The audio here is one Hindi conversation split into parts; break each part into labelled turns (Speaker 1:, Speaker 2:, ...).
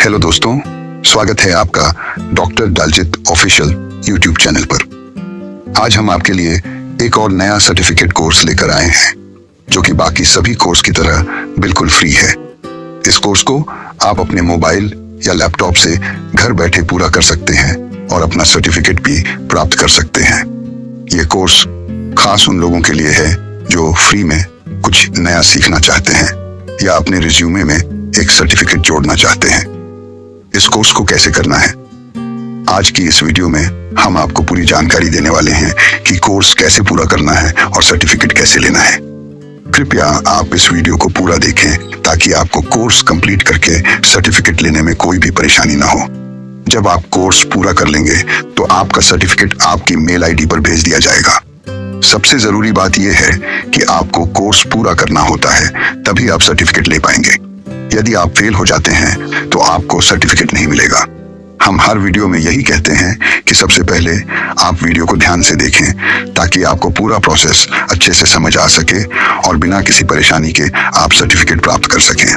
Speaker 1: हेलो दोस्तों, स्वागत है आपका doctor Daljeet official YouTube channel पर। आज हम आपके लिए एक और नया सर्टिफिकेट कोर्स लेकर आए हैं जो कि बाकी सभी कोर्स की तरह बिल्कुल फ्री है। इस कोर्स को आप अपने मोबाइल या लैपटॉप से घर बैठे पूरा कर सकते हैं और अपना सर्टिफिकेट भी प्राप्त कर सकते हैं। ये कोर्स खास उन लोगों के लिए है जो फ्री में कुछ नया सीखना चाहते हैं या अपने रिज्यूमे में एक सर्टिफिकेट जोड़ना चाहते हैं। इस कोर्स को कैसे करना है, आज की इस वीडियो में हम आपको पूरी जानकारी देने वाले हैं कि कोर्स कैसे पूरा करना है और सर्टिफिकेट कैसे लेना है। कृपया आप इस वीडियो को पूरा देखें ताकि आपको कोर्स कंप्लीट करके सर्टिफिकेट लेने में कोई भी परेशानी ना हो। जब आप कोर्स पूरा कर लेंगे तो आपका सर्टिफिकेट आपकी मेल आईडी पर भेज दिया जाएगा। सबसे जरूरी बात यह है कि आपको कोर्स पूरा करना होता है, तभी आप सर्टिफिकेट ले पाएंगे। यदि आप फेल हो जाते हैं तो आपको सर्टिफिकेट नहीं मिलेगा। हम हर वीडियो में यही कहते हैं कि सबसे पहले आप वीडियो को ध्यान से देखें ताकि आपको पूरा प्रोसेस अच्छे से समझ आ सके और बिना किसी परेशानी के आप सर्टिफिकेट प्राप्त कर सकें।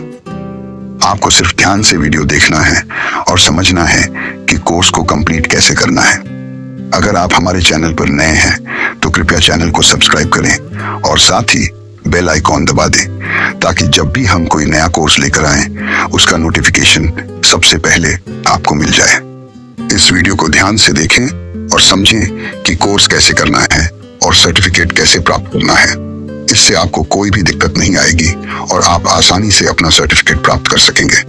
Speaker 1: आपको सिर्फ ध्यान से वीडियो देखना है और समझना है कि कोर्स को कंप्लीट कैसे करना है। अगर आप हमारे चैनल पर नए हैं तो कृपया चैनल को सब्सक्राइब करें और साथ ही बेल आइकॉन दबा दें ताकि जब भी हम कोई नया कोर्स लेकर आएं उसका नोटिफिकेशन सबसे पहले आपको मिल जाए। इस वीडियो को ध्यान से देखें और समझें कि कोर्स कैसे करना है और सर्टिफिकेट कैसे प्राप्त करना है। इससे आपको कोई भी दिक्कत नहीं आएगी और आप आसानी से अपना सर्टिफिकेट प्राप्त कर सकेंगे।